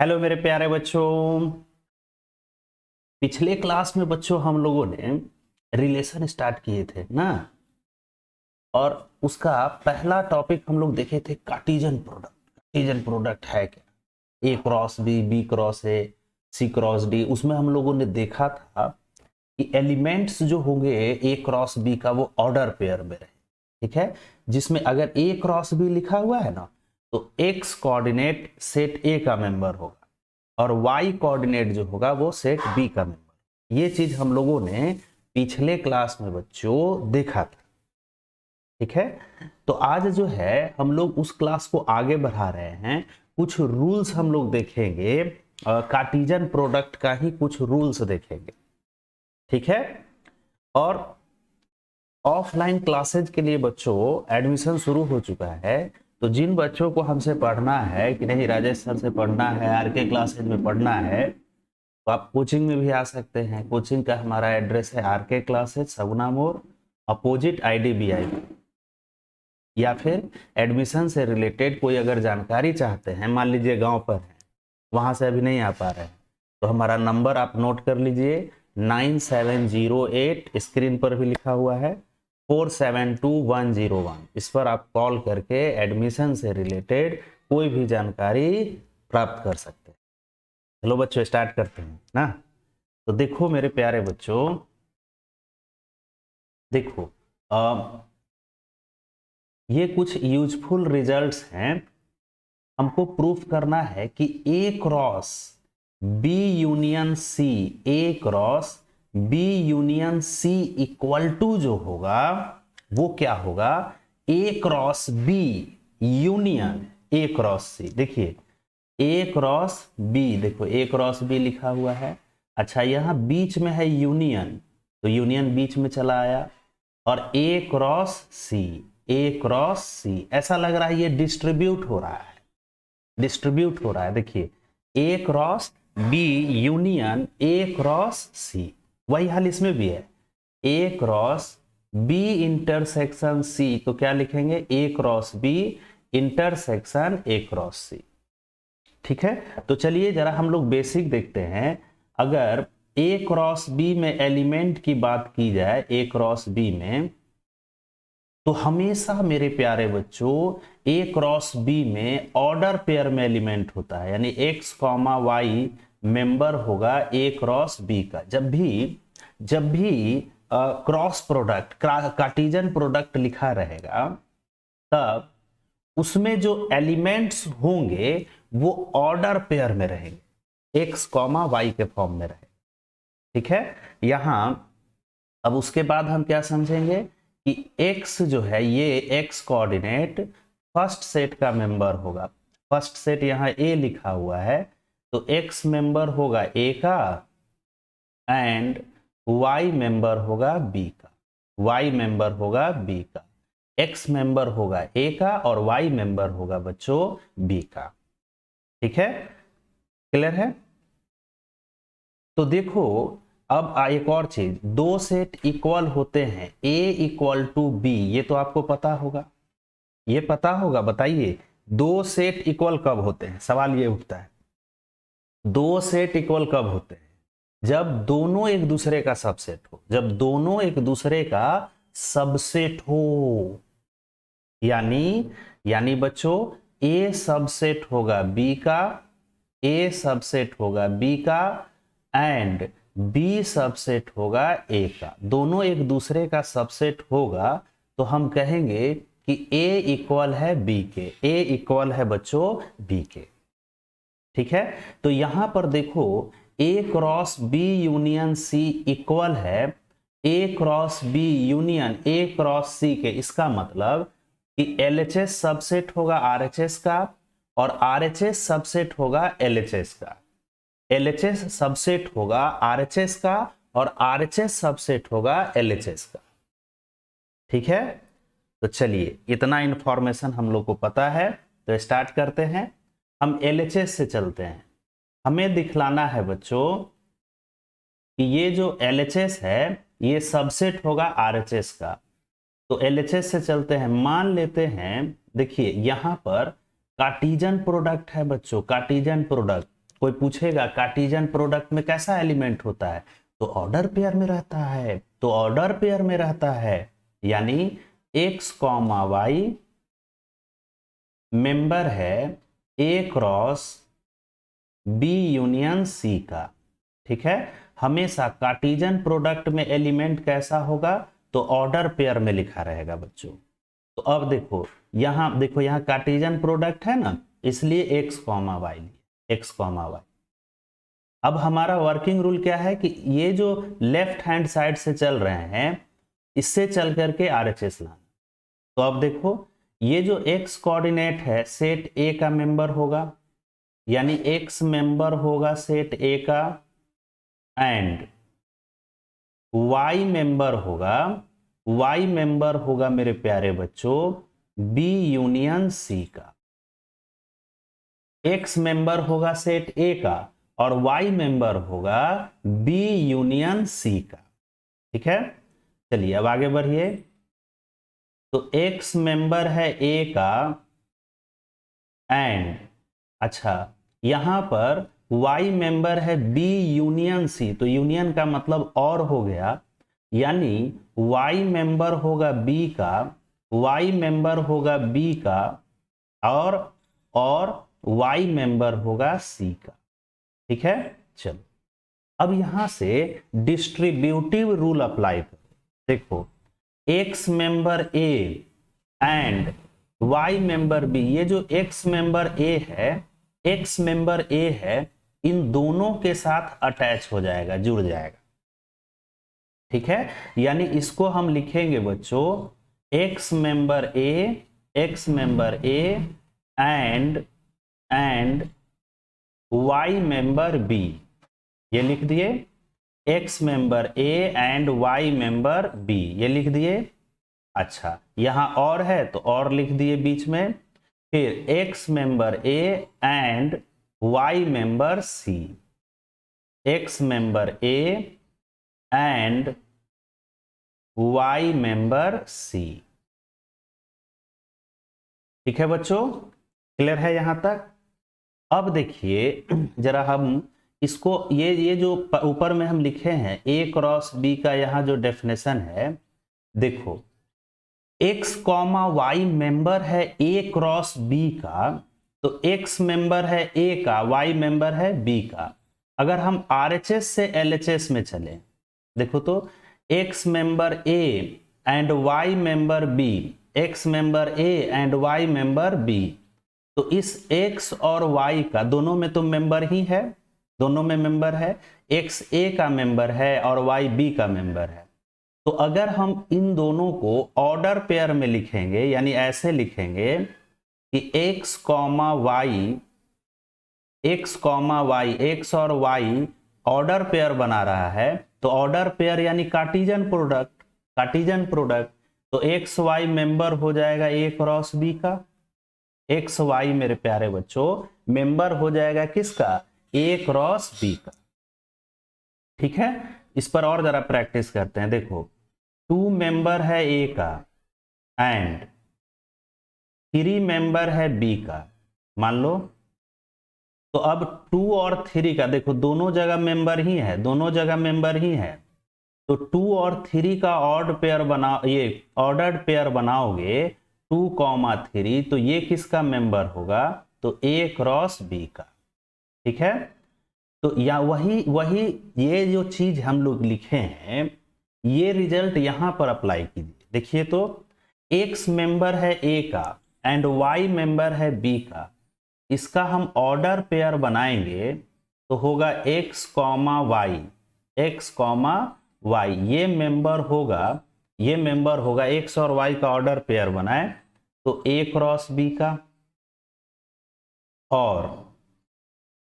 Hello मेरे प्यारे बच्चों। पिछले क्लास में बच्चों हम लोगों ने रिलेशन स्टार्ट किए थे ना, और उसका पहला टॉपिक हम लोग देखे थे कार्टेशियन प्रोडक्ट। कार्टेशियन प्रोडक्ट है क्या? A cross B, B cross A, C cross D. उसमें हम लोगों ने देखा था कि एलिमेंट्स जो होंगे ए क्रॉस बी का वो ऑर्डर पेयर में रहे, ठीक है। जिसमें अगर ए क्रॉस बी लिखा हुआ है ना, तो एक्स कोऑर्डिनेट सेट ए का मेंबर होगा और y कोऑर्डिनेट जो होगा वो सेट b का मेंबर। ये चीज हम लोगों ने पिछले क्लास में बच्चों देखा था, ठीक है। तो आज जो है हम लोग उस क्लास को आगे बढ़ा रहे हैं। कुछ रूल्स हम लोग देखेंगे, कार्टेशियन प्रोडक्ट का ही कुछ रूल्स देखेंगे, ठीक है। और ऑफलाइन क्लासेज के लिए बच्चों एडमिशन शुरू हो चुका है। तो जिन बच्चों को हमसे पढ़ना है कि नहीं राजेश सर से पढ़ना है, आर के क्लासेज में पढ़ना है, तो आप कोचिंग में भी आ सकते हैं। कोचिंग का हमारा एड्रेस है आर के क्लासेज, सगुना मोड़, अपोजिट IDBI। या फिर एडमिशन से रिलेटेड कोई अगर जानकारी चाहते हैं, मान लीजिए गांव पर है, वहां से अभी नहीं आ पा रहे हैं, तो हमारा नंबर आप नोट कर लीजिए 9708, स्क्रीन पर भी लिखा हुआ है 472101। इस पर आप कॉल करके एडमिशन से रिलेटेड कोई भी जानकारी प्राप्त कर सकते हैं। चलो बच्चों स्टार्ट करते हैं ना। तो देखो मेरे प्यारे बच्चों, देखो ये कुछ यूजफुल रिजल्ट्स हैं। हमको प्रूफ करना है कि A cross B union C, A cross B union C equal to जो होगा वो क्या होगा? A cross B union A cross C. देखिए ए क्रॉस बी, देखो ए क्रॉस बी लिखा हुआ है। अच्छा यहां बीच में है यूनियन, तो यूनियन बीच में चला आया। और ए क्रॉस सी, ए क्रॉस सी, ऐसा लग रहा है ये डिस्ट्रीब्यूट हो रहा है, डिस्ट्रीब्यूट हो रहा है। देखिए A cross B union A cross C, वही हाल इसमें भी है। A cross B intersection C, तो क्या लिखेंगे? A cross B intersection A cross C, ठीक है। तो चलिए जरा हम लोग बेसिक देखते हैं। अगर ए क्रॉस बी में एलिमेंट की बात की जाए, ए क्रॉस बी में, तो हमेशा मेरे प्यारे बच्चों ए क्रॉस बी में ऑर्डर पेयर में एलिमेंट होता है, यानी एक्स कॉमा वाई मेंबर होगा ए क्रॉस बी का। जब भी क्रॉस प्रोडक्ट, कार्टेशियन प्रोडक्ट लिखा रहेगा, तब उसमें जो एलिमेंट्स होंगे वो ऑर्डर पेयर में रहेंगे, एक्स कॉमा वाई के फॉर्म में रहेंगे, ठीक है। यहां अब उसके बाद हम क्या समझेंगे कि x जो है ये x कोऑर्डिनेट फर्स्ट सेट का मेंबर होगा। फर्स्ट सेट यहाँ a लिखा हुआ है, तो x मेंबर होगा a का एंड y मेंबर होगा b का, y मेंबर होगा b का, x मेंबर होगा a का और y मेंबर होगा बच्चों b का, ठीक है। क्लियर है? तो देखो अब एक और चीज, दो सेट इक्वल होते हैं A इक्वल टू बी, ये तो आपको पता होगा, ये पता होगा। बताइए दो सेट इक्वल कब होते हैं? सवाल ये उठता है, दो सेट इक्वल कब होते हैं? जब दोनों एक दूसरे का सबसेट हो, जब दोनों एक दूसरे का सबसेट हो। यानी बच्चों A सबसेट होगा B का, A सबसेट होगा B का एंड B सबसेट होगा A का। दोनों एक दूसरे का सबसेट होगा तो हम कहेंगे कि A इक्वल है B के, A इक्वल है बच्चों B के, ठीक है। तो यहां पर देखो A cross B union C equal है A cross B union A cross C के। इसका मतलब कि LHS सबसेट होगा RHS का और RHS सबसेट होगा LHS का, LHS सबसेट होगा RHS का और RHS सबसेट होगा LHS का, ठीक है। तो चलिए इतना इंफॉर्मेशन हम लोग को पता है, तो स्टार्ट करते हैं। हम LHS से चलते हैं। हमें दिखलाना है बच्चों कि ये जो LHS है ये सबसेट होगा RHS का। तो LHS से चलते हैं। मान लेते हैं, देखिए यहां पर कार्टेशियन प्रोडक्ट है बच्चों, कार्टेशियन प्रोडक्ट। कोई पूछेगा कार्टेशियन प्रोडक्ट में कैसा एलिमेंट होता है, तो ऑर्डर पेयर में रहता है, तो ऑर्डर पेयर में रहता है, यानी x कॉमा वाई मेंबर है A cross B union C का। ठीक है, हमेशा कार्टेशियन प्रोडक्ट में एलिमेंट कैसा होगा, तो ऑर्डर पेयर में लिखा रहेगा बच्चों। तो अब देखो यहाँ कार्टेशियन प्रोडक्ट है ना, इसलिए x comma y, x comma y. अब हमारा वर्किंग रूल क्या है कि ये जो लेफ्ट हैंड साइड से चल रहे हैं इससे चल करके RHS लाना। तो अब देखो ये जो x कोऑर्डिनेट है सेट A का मेंबर होगा, यानी x मेंबर होगा सेट A का, एंड y मेंबर होगा मेरे प्यारे बच्चों B यूनियन C का। x मेंबर होगा सेट A का और y मेंबर होगा B यूनियन C का। ठीक है, चलिए अब आगे बढ़िए। तो x मेंबर है A का एंड, अच्छा यहां पर y मेंबर है B यूनियन C, तो यूनियन का मतलब और हो गया, यानी y मेंबर होगा B का, y मेंबर होगा B का और y मेंबर होगा C का। ठीक है, चलो अब यहां से डिस्ट्रीब्यूटिव रूल अप्लाई करो। देखो x member A and y member B, ये जो x मेंबर A है इन दोनों के साथ अटैच हो जाएगा, जुड़ जाएगा। ठीक है, यानी इसको हम लिखेंगे बच्चों x member A and y member B, ये लिख दिए। x member A and y member B, ये लिख दिए। अच्छा यहां और है तो और लिख दिए बीच में। फिर x member A and y member C, x member A and y member C। ठीक है बच्चों, क्लियर है यहां तक? अब देखिए जरा हम इसको ये जो ऊपर में हम लिखे हैं A क्रॉस B का यहाँ जो डेफिनेशन है, देखो x कॉमा वाई मेंबर है A क्रॉस B का, तो x मेंबर है A का, y मेंबर है B का। अगर हम RHS से LHS में चलें, देखो तो x member A and y member B, x member A and y member B, तो इस x और y का दोनों में तो मेंबर ही है, दोनों में मेंबर है, x A का मेंबर है और y B का मेंबर है। तो अगर हम इन दोनों को ऑर्डर पेयर में लिखेंगे, यानी ऐसे लिखेंगे कि x कॉमा वाई, x और y ऑर्डर पेयर बना रहा है, तो ऑर्डर पेयर यानी कार्टेशियन प्रोडक्ट, तो एक्स वाई मेंबर हो जाएगा A क्रॉस B का, एक्स वाई मेरे प्यारे बच्चों मेंबर हो जाएगा किसका, A क्रॉस B का। ठीक है, इस पर और जरा प्रैक्टिस करते हैं। देखो 2 मेंबर है A का एंड 3 मेंबर है B का, मान लो। तो अब 2 और 3 का देखो दोनों जगह मेंबर ही है, तो 2 और 3 का ऑर्डर पेयर बनाओगे 2,3, तो ये किसका मेंबर होगा, तो A क्रॉस B का। ठीक है, तो या वही ये जो चीज हम लोग लिखे हैं ये रिजल्ट यहां पर अप्लाई कीजिए। देखिए तो x मेंबर है A का एंड y मेंबर है B का, इसका हम ऑर्डर पेयर बनाएंगे तो होगा x कॉमा वाई, ये मेंबर होगा x और y का ऑर्डर पेयर बनाए तो A क्रॉस B का, और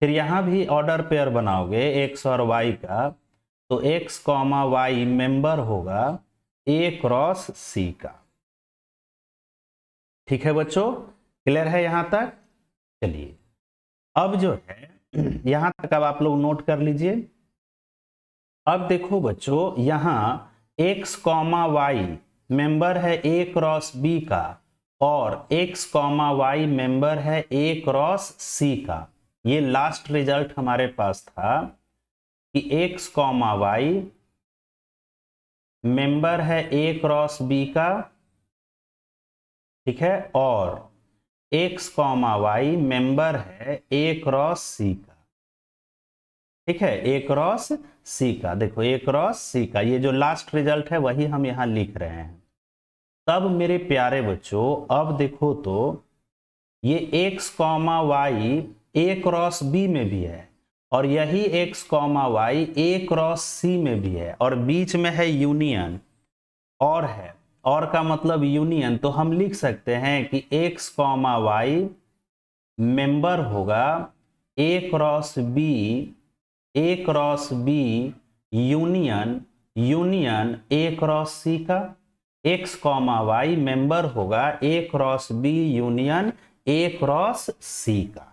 फिर यहां भी ऑर्डर पेयर बनाओगे x और y का, तो x कॉमा वाई मेंबर होगा A क्रॉस C का। ठीक है बच्चों, क्लियर है यहां तक? चलिए अब जो है यहां तक अब आप लोग नोट कर लीजिए। अब देखो बच्चों यहां x कॉमा वाई मेंबर है A क्रॉस B का और x कॉमा वाई मेंबर है A क्रॉस C का। ये लास्ट रिजल्ट हमारे पास था कि x कॉमा वाई मेंबर है A क्रॉस B का, ठीक है, और x कॉमा वाई मेंबर है A क्रॉस C का, ठीक है, A क्रॉस C का। देखो A क्रॉस C का, ये जो लास्ट रिजल्ट है वही हम यहां लिख रहे हैं। तब मेरे प्यारे बच्चों अब देखो तो ये x comma y A cross B में भी है, और यही x comma y A cross C में भी है, और बीच में है यूनियन, और है, और का मतलब यूनियन। तो हम लिख सकते हैं कि x कॉमा वाई मेंबर होगा A cross B, A cross B union union A cross C का। x कॉमा वाई मेंबर होगा A cross B union A cross C का।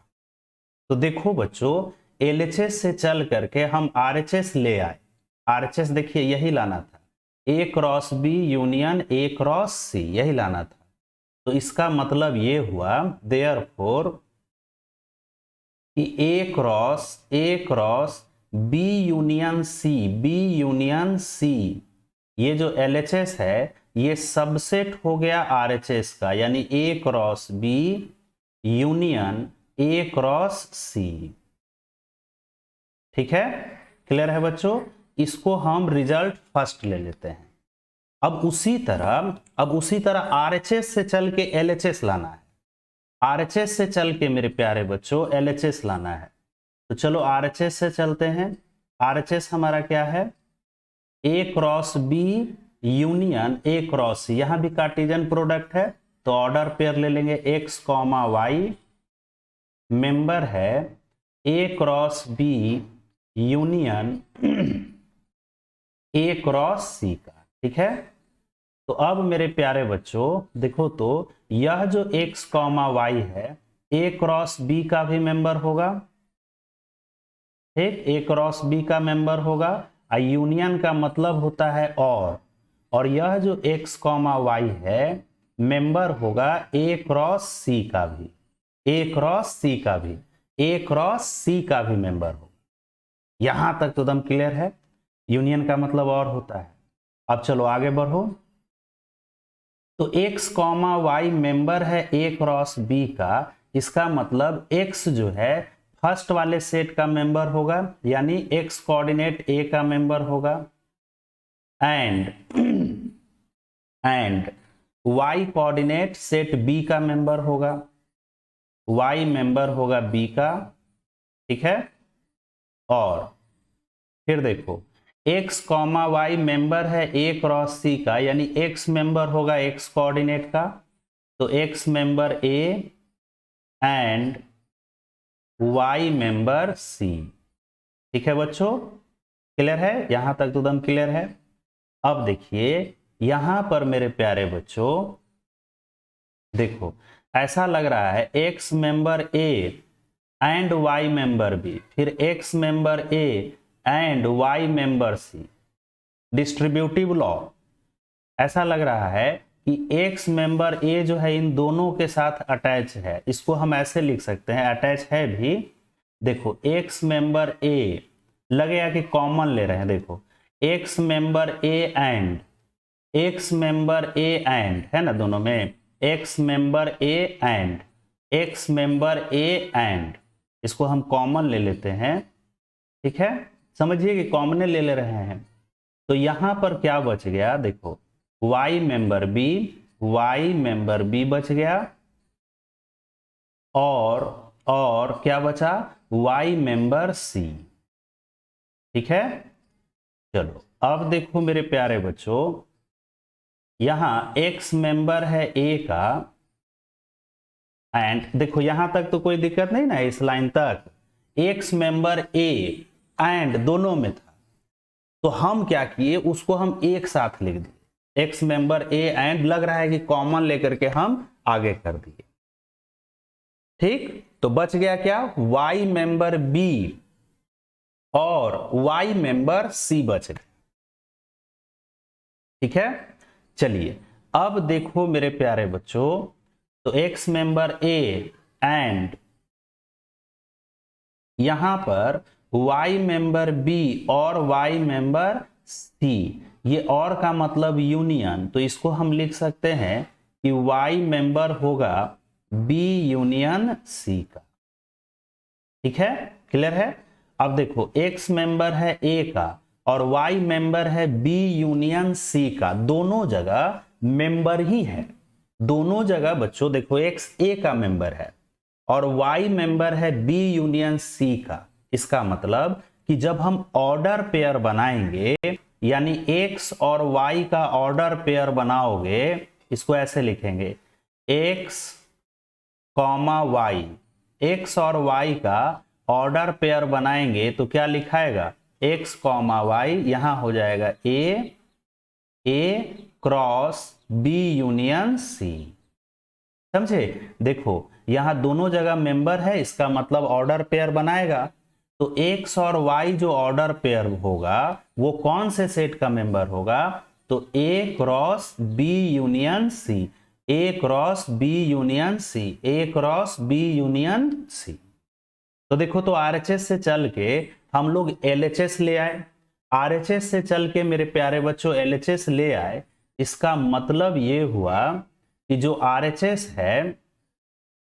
तो देखो बच्चों LHS से चल करके हम RHS ले आए। RHS देखिए यही लाना था, A cross B union A cross C, यही लाना था। तो इसका मतलब ये हुआ देयरफॉर कि A cross B union C, B union C, ये जो LHS है ये सबसेट हो गया RHS का, यानी A cross B union A cross C। ठीक है, क्लियर है बच्चों? इसको हम रिजल्ट फर्स्ट ले लेते हैं। अब उसी तरह RHS से चल के LHS लाना है। RHS से चल के मेरे प्यारे बच्चों LHS लाना है। तो चलो RHS से चलते हैं। RHS हमारा क्या है? A cross B union A cross C, यहां भी कार्टेशियन प्रोडक्ट है तो ऑर्डर पेयर ले लेंगे। x कॉमा वाई मेंबर है A cross B union A cross C का, ठीक है। तो अब मेरे प्यारे बच्चों देखो तो यह जो x कॉमा वाई है A क्रॉस B का भी मेंबर होगा, ठीक, A क्रॉस B का मेंबर होगा। यूनियन का मतलब होता है और यह जो x कॉमा वाई है मेंबर होगा A क्रॉस C का भी, A क्रॉस C का भी, A क्रॉस C का भी मेंबर होगा। यहां तक तो एकदम क्लियर है। यूनियन का मतलब और होता है। अब चलो आगे बढ़ो। तो x कॉमा वाई मेंबर है A क्रॉस B का, इसका मतलब x जो है फर्स्ट वाले सेट का मेंबर होगा, यानी x कोऑर्डिनेट A का मेंबर होगा, and y coordinate set B का मेंबर होगा, y मेंबर होगा B का, ठीक है। और फिर देखो x कॉमा वाई मेंबर है A क्रॉस C का, यानी x मेंबर होगा x कोऑर्डिनेट का, तो x member A and y member C, ठीक है बच्चों, क्लियर है? यहां तक तो एकदम क्लियर है। अब देखिए यहां पर मेरे प्यारे बच्चों देखो ऐसा लग रहा है x member A and y member B, फिर x member A and y member C, distributive law. ऐसा लग रहा है कि x मेंबर A जो है इन दोनों के साथ अटैच है, इसको हम ऐसे लिख सकते हैं, अटैच है भी। देखो x मेंबर A लगेगा कि कॉमन ले रहे हैं, देखो x member A and x member A and है ना, दोनों में x member A and x member A and, इसको हम कॉमन ले लेते हैं, ठीक है। समझिए कि कॉमन ले रहे हैं। तो यहां पर क्या बच गया? देखो y मेंबर B बच गया, और क्या बचा? y मेंबर C, ठीक है। चलो अब देखो मेरे प्यारे बच्चों यहां x मेंबर है A का, एंड देखो यहां तक तो कोई दिक्कत नहीं ना, इस लाइन तक x मेंबर A एंड दोनों में था, तो हम क्या किए उसको हम एक साथ लिख दिए, x मेंबर A एंड, लग रहा है कि कॉमन लेकर के हम आगे कर दिए, ठीक। तो बच गया क्या? y मेंबर B और y मेंबर C बच गए, ठीक है। चलिए अब देखो मेरे प्यारे बच्चों, तो x मेंबर A एंड यहां पर y मेंबर b और y मेंबर c, ये और का मतलब यूनियन, तो इसको हम लिख सकते हैं कि y मेंबर होगा b यूनियन c का। ठीक है, क्लियर है। अब देखो x मेंबर है a का और y मेंबर है b यूनियन c का, दोनों जगह मेंबर ही है। दोनों जगह बच्चों देखो x a का मेंबर है और y मेंबर है b यूनियन c का। इसका मतलब कि जब हम ऑर्डर पेयर बनाएंगे, यानी x और y का ऑर्डर पेयर बनाओगे, इसको ऐसे लिखेंगे x कॉमा वाई, एक्स और वाई का ऑर्डर पेयर बनाएंगे तो क्या लिखाएगा, एक्स कॉमा वाई, यहां हो जाएगा ए क्रॉस बी यूनियन सी। समझे, देखो यहां दोनों जगह मेंबर है, इसका मतलब ऑर्डर पेयर बनाएगा। तो एक्स और वाई जो ऑर्डर पेयर होगा वो कौन से सेट का मेंबर होगा, तो A cross B union C, A cross B union C, A cross B union सी। तो देखो, तो आरएचएस से चल के हम लोग एलएचएस ले आए, आरएचएस से चल के मेरे प्यारे बच्चों एलएचएस ले आए। इसका मतलब ये हुआ कि जो आरएचएस है,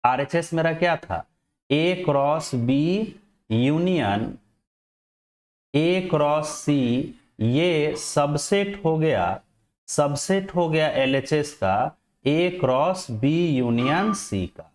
आरएचएस मेरा क्या था, A cross B union A cross C, ये सबसेट हो गया, सबसेट हो गया एलएचएस का A cross B union C का।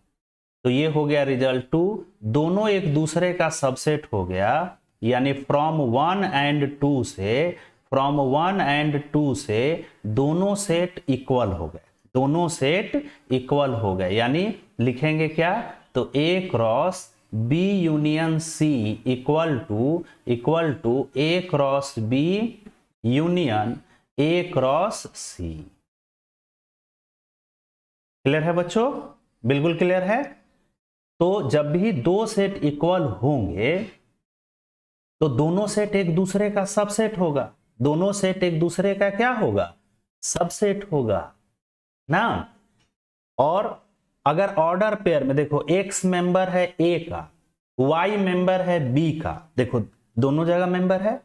तो ये हो गया रिजल्ट 2, दोनों एक दूसरे का सबसेट हो गया, यानी फ्रॉम 1 एंड 2 से, फ्रॉम 1 एंड 2 से दोनों सेट इक्वल हो गए, दोनों सेट इक्वल हो गए। यानी लिखेंगे क्या, तो A cross B union C equal to A cross B union A cross C. Clear है बच्चों, बिल्कुल क्लियर है। तो जब भी दो सेट इक्वल होंगे तो दोनों सेट एक दूसरे का सबसेट होगा, दोनों सेट एक दूसरे का क्या होगा, सबसेट होगा ना। और अगर ऑर्डर पेयर में देखो x मेंबर है a का, y मेंबर है b का, देखो दोनों जगह मेंबर है,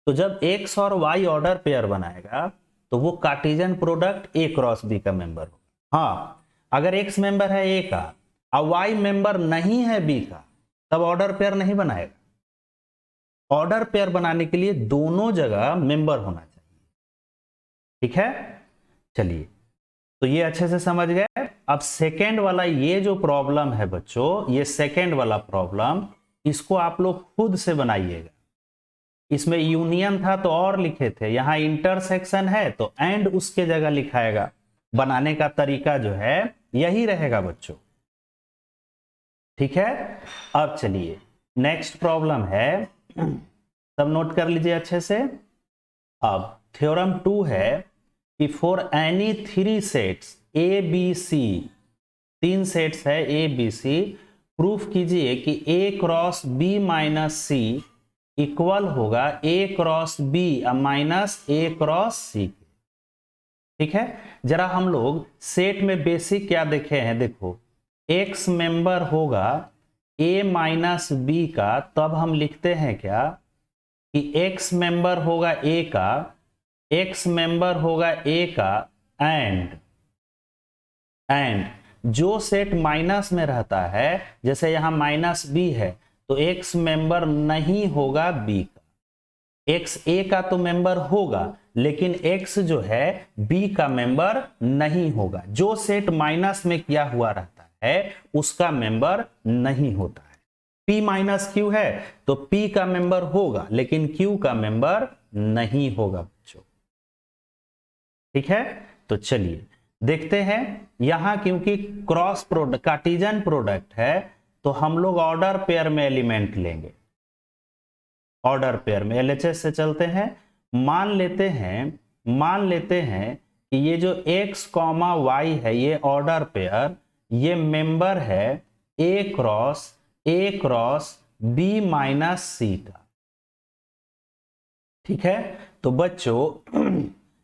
तो जब x और y ऑर्डर पेयर बनाएगा तो वो Cartesian product a cross b का मेंबर होगा। हाँ, अगर x मेंबर है a का और y मेंबर नहीं है b का, तब ऑर्डर पेयर नहीं बनाएगा। ऑर्डर पेयर बनाने के लिए दोनों जगह मेंबर होना चाहिए। ठीक है, चलिए, तो ये अच्छे से समझ गए। अब सेकेंड वाला ये जो प्रॉब्लम है बच्चों, ये सेकेंड वाला प्रॉब्लम, इसको आप लोग खुद से बनाइएगा। इसमें यूनियन था तो और लिखे थे, यहां इंटरसेक्शन है तो एंड उसके जगह लिखाएगा। बनाने का तरीका जो है यही रहेगा बच्चों। ठीक है, अब चलिए नेक्स्ट प्रॉब्लम है, सब नोट कर लीजिए अच्छे से। अब थ्योरम 2 है कि for any 3 sets A B C, 3 sets है ए बी सी, प्रूफ कीजिए कि A cross B minus C equal होगा A cross B minus A cross C. ठीक है, जरा हम लोग सेट में बेसिक क्या देखे हैं, देखो एक्स मेंबर होगा ए माइनस बी का, तब हम लिखते हैं क्या कि एक्स मेंबर होगा ए का, एक्स मेंबर होगा ए का, एंड जो सेट माइनस में रहता है, जैसे यहां माइनस बी है, तो एक्स मेंबर नहीं होगा बी का। एक्स ए का तो मेंबर होगा, लेकिन एक्स जो है बी का मेंबर नहीं होगा। जो सेट माइनस में किया हुआ रहता है उसका मेंबर नहीं होता है। P माइनस क्यू है तो P का मेंबर होगा, लेकिन Q का मेंबर नहीं होगा बच्चों। ठीक है, तो चलिए देखते हैं। यहां क्योंकि क्रॉस प्रोडक्ट कार्टेशियन प्रोडक्ट है तो हम लोग ऑर्डर पेयर में एलिमेंट लेंगे। ऑर्डर पेयर में एलएचएस से चलते हैं। मान लेते हैं कि ये जो x कॉमा y है, ये ऑर्डर पेयर, ये मेंबर है a क्रॉस b माइनस सी का। ठीक है, तो बच्चों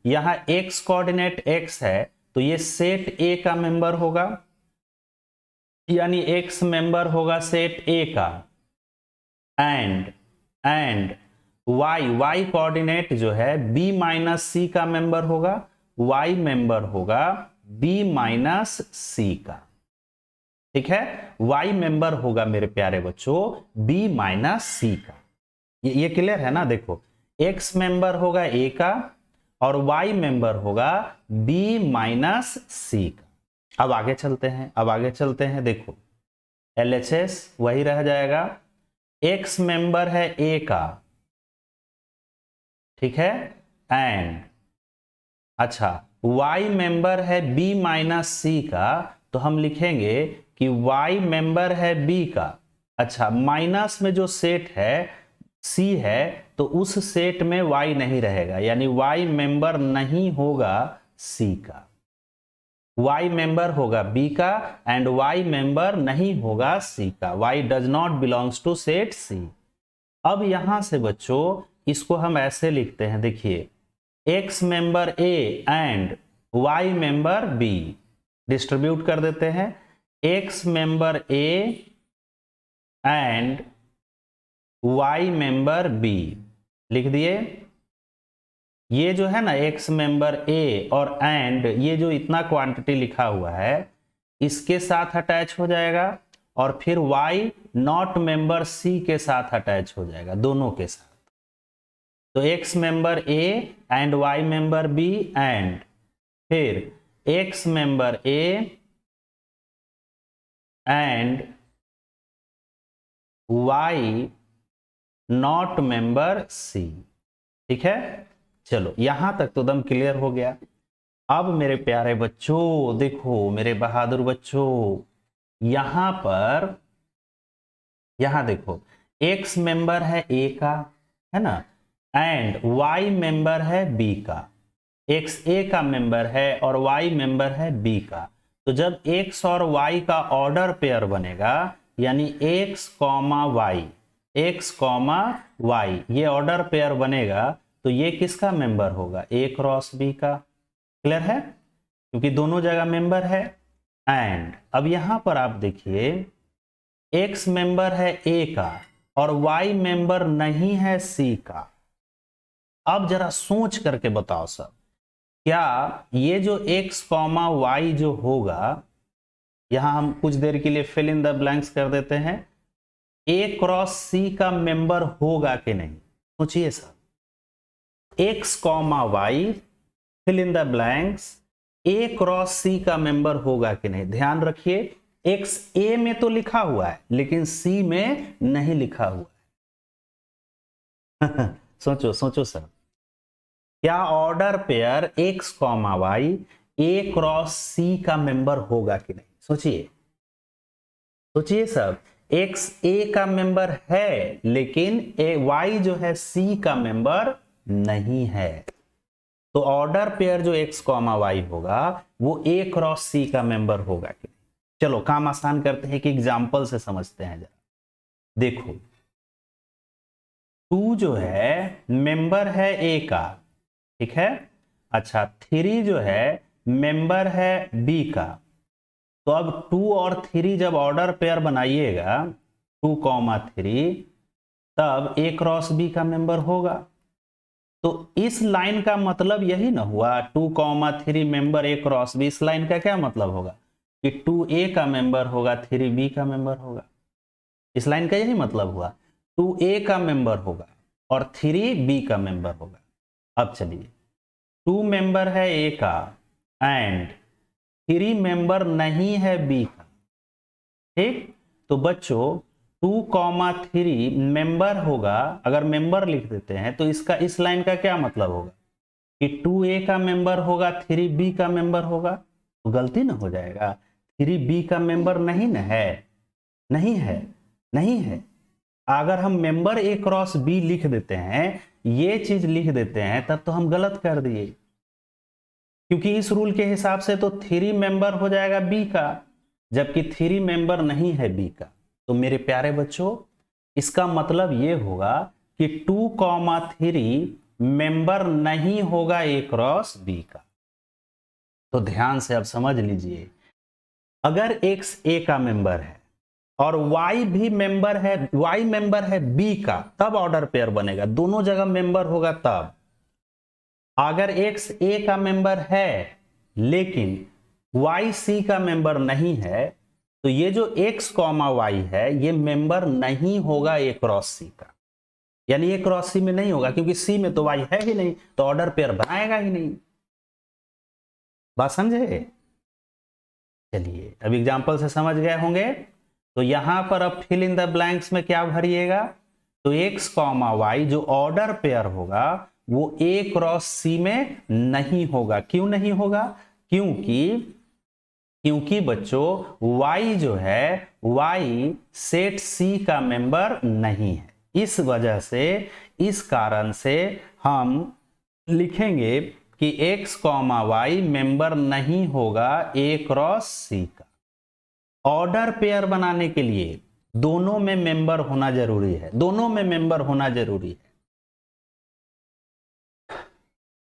यहां x कोऑर्डिनेट x है तो ये सेट a का मेंबर होगा, यानी x मेंबर होगा सेट a का, एंड y कोऑर्डिनेट जो है b माइनस सी का मेंबर होगा, y मेंबर होगा b माइनस सी का। ठीक है, y मेंबर होगा मेरे प्यारे बच्चों b माइनस सी का। ये क्लियर है ना? देखो x मेंबर होगा a का और y मेंबर होगा b माइनस सी का। अब आगे चलते हैं, देखो LHS वही रह जाएगा, x मेंबर है a का, ठीक है, एंड अच्छा y मेंबर है b माइनस सी का, तो हम लिखेंगे कि y मेंबर है b का। अच्छा, माइनस में जो सेट है c है तो उस सेट में y नहीं रहेगा, यानी y मेंबर नहीं होगा c का, y मेंबर होगा b का एंड y मेंबर नहीं होगा c का। y does not belongs to set c। अब यहां से बच्चों इसको हम ऐसे लिखते हैं, देखिए x member a and y member b, distribute कर देते हैं, x member a and y member b लिख दिए। ये जो है ना x मेंबर a और एंड ये जो इतना क्वांटिटी लिखा हुआ है इसके साथ अटैच हो जाएगा और फिर y नॉट मेंबर c के साथ अटैच हो जाएगा, दोनों के साथ। तो x member a and y member b and फिर x member a and y not member c। ठीक है, चलो यहां तक तो एकदम क्लियर हो गया। अब मेरे प्यारे बच्चों देखो, मेरे बहादुर बच्चों, यहां देखो x मेंबर है a का, है ना, एंड y मेंबर है b का। x a का मेंबर है और y मेंबर है b का। तो जब x और y का ऑर्डर पेयर बनेगा, यानी x y ये ऑर्डर पेयर बनेगा, तो ये किसका मेंबर होगा? a क्रॉस b का। क्लियर है? क्योंकि दोनों जगह मेंबर है। एंड अब यहां पर आप देखिए x मेंबर है a का और y मेंबर नहीं है c का। अब जरा सोच करके बताओ सब, क्या ये जो x y जो होगा, यहां हम कुछ देर के लिए फिल इन द ब्लैंक्स कर देते हैं, a क्रॉस c का मेंबर होगा कि नहीं? सोचिए सब, x y fill in the blanks, a cross c का मेंबर होगा कि नहीं? ध्यान रखिए x a में तो लिखा हुआ है लेकिन c में नहीं लिखा हुआ है। सोचो सर, क्या order pair x y a cross c का मेंबर होगा कि नहीं? सोचिए सब, x a का मेंबर है लेकिन y जो है c का मेंबर नहीं है। तो ऑर्डर पेयर जो x y होगा वो a क्रॉस c का मेंबर होगा कि नहीं? चलो काम आसान करते हैं कि एग्जाम्पल से समझते हैं जरा। देखो 2 जो है मेंबर है a का, ठीक है, अच्छा 3 जो है मेंबर है b का। तो अब 2 और 3 जब ऑर्डर पेयर बनाइएगा 2, 3, तब a क्रॉस b का मेंबर होगा। तो इस लाइन का मतलब यही ना हुआ, 2, 3 मेंबर a क्रॉस b। इस लाइन का क्या मतलब होगा कि 2a का मेंबर होगा, 3b का मेंबर होगा। इस लाइन का यही मतलब हुआ, 2a का मेंबर होगा और 3b का मेंबर होगा। अब चलिए 2 मेंबर है a का एंड 3 मेंबर नहीं है b का। ठीक, तो बच्चों 2, 3 मेंबर होगा। अगर मेंबर लिख देते हैं तो इसका इस लाइन का क्या मतलब होगा कि 2a का मेंबर होगा, 3b का मेंबर होगा। तो गलती ना हो जाएगा, 3b का मेंबर नहीं ना है, नहीं है। अगर हम मेंबर a क्रॉस b लिख देते हैं, ये चीज लिख देते हैं, तब तो हम गलत कर दिए, क्योंकि इस रूल के हिसाब से तो 3 मेंबर हो जाएगा b का, जबकि 3 मेंबर नहीं है b का। तो मेरे प्यारे बच्चों इसका मतलब ये होगा कि 2, 3 मेंबर नहीं होगा a क्रॉस b का। तो ध्यान से अब समझ लीजिए, अगर x a का मेंबर है और y भी मेंबर है, y मेंबर है b का, तब ऑर्डर पेयर बनेगा। दोनों जगह मेंबर होगा तब। अगर x a का मेंबर है लेकिन y c का मेंबर नहीं है, तो ये जो x y है ये मेंबर नहीं होगा a क्रॉस c का, यानी a क्रॉस c में नहीं होगा, क्योंकि c में तो y है ही नहीं, तो ऑर्डर पेयर बनाएगा ही नहीं। बात समझे? चलिए अब एग्जांपल से समझ गए होंगे। तो यहां पर अब फिल इन द ब्लैंक्स में क्या भरिएगा, तो x y जो ऑर्डर पेयर होगा वो a क्रॉस c में नहीं होगा। क्यों नहीं होगा? क्योंकि बच्चों y जो है y सेट c का मेंबर नहीं है। इस वजह से, इस कारण से हम लिखेंगे कि x y मेंबर नहीं होगा a क्रॉस c का। ऑर्डर पेयर बनाने के लिए दोनों में मेंबर होना जरूरी है, दोनों में मेंबर होना जरूरी है।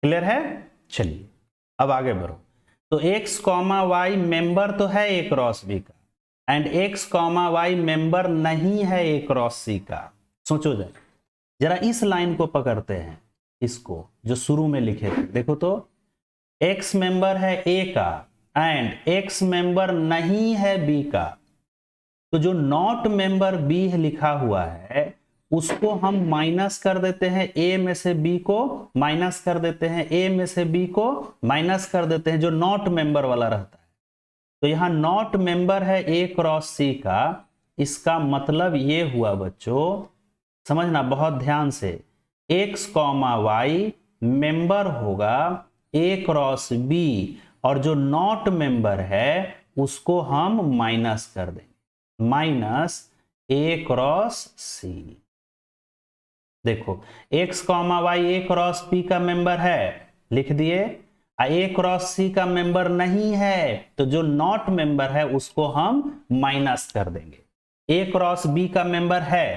क्लियर है? चलिए अब आगे बढ़ो। तो x y मेंबर तो है a क्रॉस b का, एंड x y मेंबर नहीं है a क्रॉस c का। सोचो जरा इस लाइन को पकड़ते हैं, इसको जो शुरू में लिखे थे, देखो तो x मेंबर है a का एंड x मेंबर नहीं है b का। तो जो नॉट मेंबर b लिखा हुआ है उसको हम माइनस कर देते हैं, a में से b को माइनस कर देते हैं, a में से b को माइनस कर देते हैं, जो नॉट मेंबर वाला रहता है। तो यहां नॉट मेंबर है a क्रॉस c का। इसका मतलब ये हुआ बच्चों, समझना बहुत ध्यान से, x y मेंबर होगा a क्रॉस b, और जो नॉट मेंबर है उसको हम माइनस कर देंगे, माइनस a क्रॉस c। देखो x y a cross p का मेंबर है, लिख दिए। a क्रॉस c का मेंबर नहीं है, तो जो नॉट मेंबर है उसको हम माइनस कर देंगे। a क्रॉस b का मेंबर है,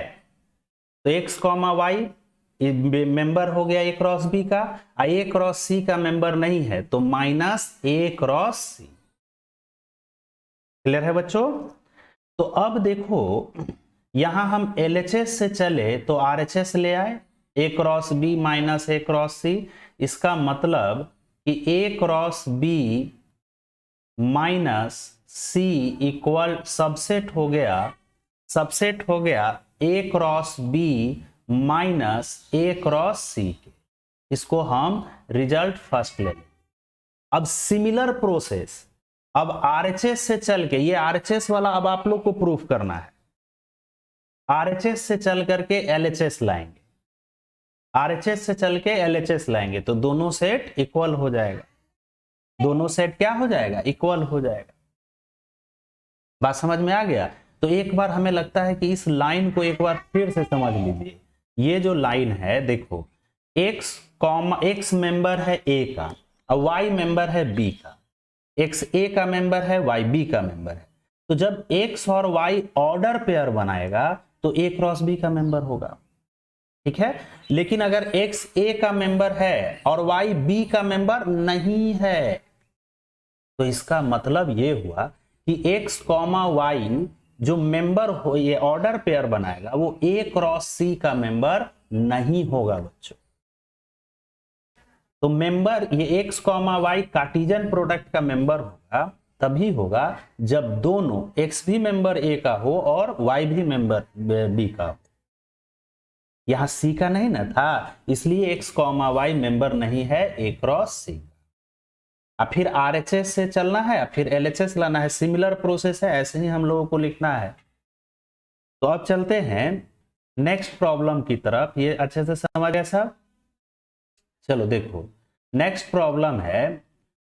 तो x y मेंबर हो गया a क्रॉस b का, a क्रॉस c का मेंबर नहीं है, तो minus a cross c। Clear है बच्चों? तो अब देखो यहां हम LHS से चले तो RHS ले आए, a cross b minus a cross c। इसका मतलब कि a cross b minus c equal subset हो गया a cross b minus a cross c के। इसको हम रिजल्ट फर्स्ट ले लें। अब सिमिलर प्रोसेस, अब RHS से चल के, ये RHS वाला अब आप लोग को प्रूफ करना है, RHS से चल करके LHS लाएंगे, RHS से चल के LHS लाएंगे, तो दोनों सेट इक्वल हो जाएगा। दोनों सेट क्या हो जाएगा? इक्वल हो जाएगा। बात समझ में आ गया? तो एक बार हमें लगता है कि इस लाइन को एक बार फिर से समझ लीजिए। ये जो लाइन है देखो, x मेंबर है a का और y मेंबर है b का, x a का मेंबर है, y b का मेंबर है। तो जब x और y ऑर्डर पेयर बनाएगा तो a क्रॉस b का मेंबर होगा, ठीक है। लेकिन अगर x a का मेंबर है और y b का मेंबर नहीं है, तो इसका मतलब ये हुआ कि x y जो मेंबर हो, ये ऑर्डर पेयर बनाएगा, वो a क्रॉस c का मेंबर नहीं होगा बच्चों। तो मेंबर ये x y कार्टेशियन प्रोडक्ट का मेंबर होगा, तभी होगा जब दोनों x भी मेंबर a का हो और y भी मेंबर b का हो। यहां c का नहीं ना था, इसलिए x y मेंबर नहीं है a क्रॉस c। अब फिर RHS से चलना है, फिर LHS लाना है, सिमिलर प्रोसेस है, ऐसे ही हम लोगों को लिखना है। तो अब चलते हैं नेक्स्ट प्रॉब्लम की तरफ। ये अच्छे से समझ गए सब? चलो देखो नेक्स्ट प्रॉब्लम है,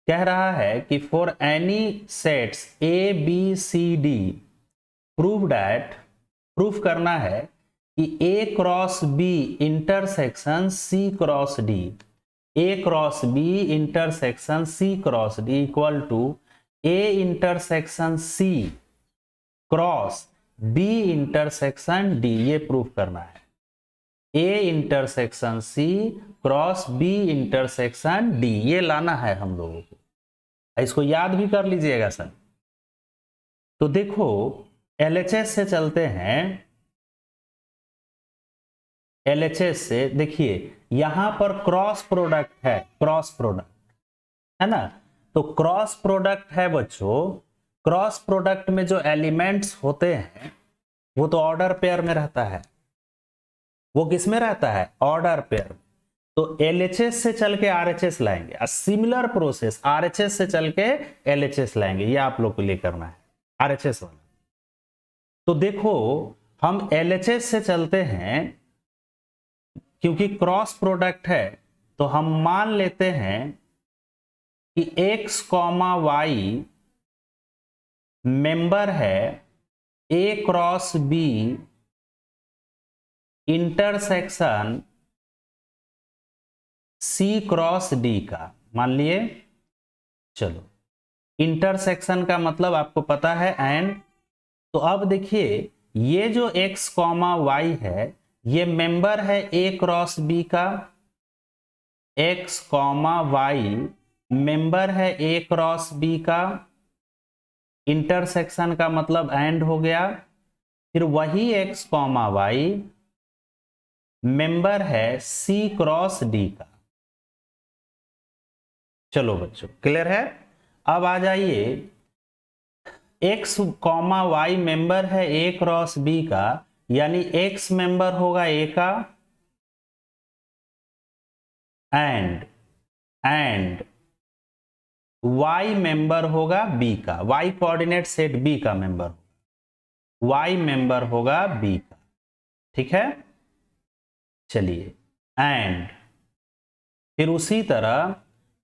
कह रहा है कि for any sets A B C D proof करना है कि A cross B intersection C cross D, A cross B intersection C cross D equal to A intersection C cross B intersection D। ये proof करना है। A intersection C cross B intersection D, ये लाना है हम लोगों को। इसको याद भी कर लीजिएगा सर। तो देखो एलएचएस से चलते हैं, एलएचएस से देखिए यहां पर क्रॉस प्रोडक्ट है, क्रॉस प्रोडक्ट है ना। तो क्रॉस प्रोडक्ट है बच्चों, क्रॉस प्रोडक्ट में जो एलिमेंट्स होते हैं वो तो ऑर्डर पेयर में रहता है। वो किस में रहता है? Order pair. तो एलएचएस से चल के आरएचएस लाएंगे, सिमिलर प्रोसेस आरएचएस से चल के एलएचएस लाएंगे, ये आप लोग को लिए करना है आरएचएस वाला। तो देखो हम एलएचएस से चलते हैं, क्योंकि क्रॉस प्रोडक्ट है तो हम मान लेते हैं कि x कॉमा वाई मेंबर है a cross b intersection c cross d का, मान लिए। चलो इंटरसेक्शन का मतलब आपको पता है एंड। तो अब देखिए ये जो x कॉमा वाई है ये मेंबर है a क्रॉस b का, x कॉमा वाई मेंबर है a क्रॉस b का, इंटरसेक्शन का मतलब एंड हो गया। फिर वही x कॉमा वाई मेंबर है c क्रॉस d का। चलो बच्चों क्लियर है। अब आ जाइए x कॉमा वाई मेंबर है a क्रॉस b का, यानी x मेंबर होगा a का एंड y मेंबर होगा b का, y कोऑर्डिनेट सेट b का मेंबर, y मेंबर होगा b का, ठीक है। चलिए एंड फिर उसी तरह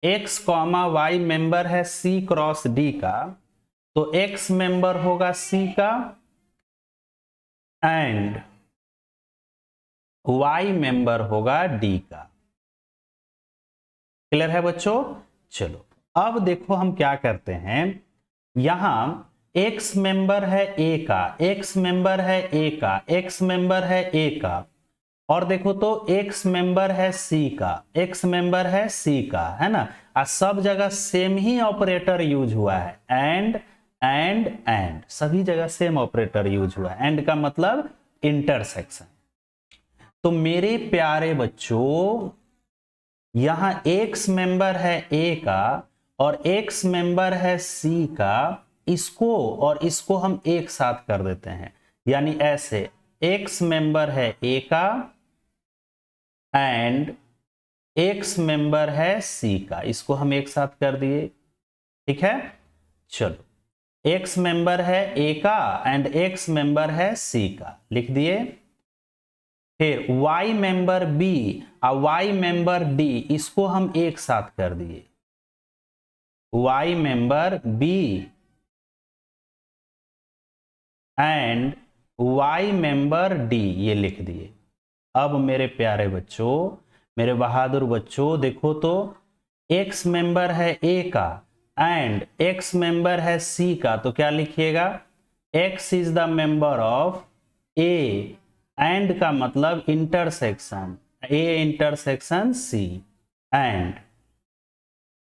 x कॉमा वाई मेंबर है c क्रॉस d का, तो x मेंबर होगा c का एंड y मेंबर होगा d का। क्लियर है बच्चों। चलो अब देखो हम क्या करते हैं, यहां x मेंबर है a का, x मेंबर है a का, x मेंबर है a का, और देखो तो x मेंबर है c का, x मेंबर है c का, है ना। सब जगह सेम ही ऑपरेटर यूज हुआ है, एंड सभी जगह सेम ऑपरेटर यूज हुआ है। एंड का मतलब इंटरसेक्शन। तो मेरे प्यारे बच्चों यहां x मेंबर है a का और x मेंबर है c का, इसको और इसको हम एक साथ कर देते हैं, यानी ऐसे x मेंबर है a का एंड x मेंबर है c का, इसको हम एक साथ कर दिए, ठीक है। चलो x मेंबर है a का एंड x मेंबर है c का, लिख दिए। फिर y मेंबर b और y मेंबर d, इसको हम एक साथ कर दिए, y member b and y member d, ये लिख दिए। अब मेरे प्यारे बच्चों, मेरे बहादुर बच्चों, देखो तो x मेंबर है a का एंड x मेंबर है c का, तो क्या लिखिएगा? x is the member of a and का मतलब intersection a intersection c and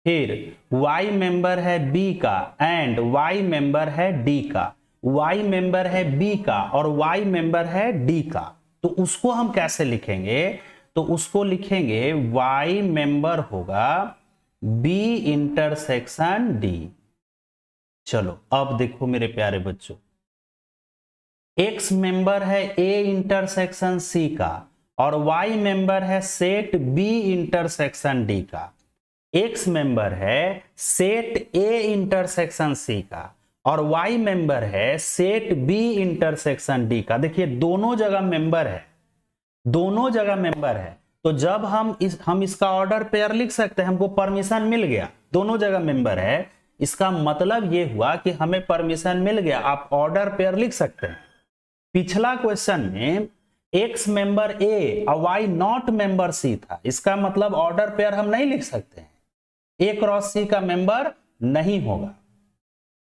फिर y मेंबर है b का एंड y मेंबर है d का, y मेंबर है b का और y मेंबर है d का। तो उसको हम कैसे लिखेंगे? तो उसको लिखेंगे y मेंबर होगा b इंटरसेक्शन d। चलो अब देखो मेरे प्यारे बच्चों, x मेंबर है a इंटरसेक्शन c का और y मेंबर है सेट b इंटरसेक्शन d का। x मेंबर है सेट a इंटरसेक्शन c का और y मेंबर है सेट b इंटरसेक्शन d का। देखिए दोनों जगह मेंबर है, दोनों जगह मेंबर है। तो जब हम इसका ऑर्डर पेयर लिख सकते हैं, हमको परमिशन मिल गया, दोनों जगह मेंबर है, इसका मतलब ये हुआ कि हमें परमिशन मिल गया, आप ऑर्डर पेयर लिख सकते हैं। पिछला क्वेश्चन में x मेंबर a और y नॉट मेंबर c था, इसका मतलब ऑर्डर पेयर हम नहीं लिख सकते हैं, a क्रॉस c का मेंबर नहीं होगा।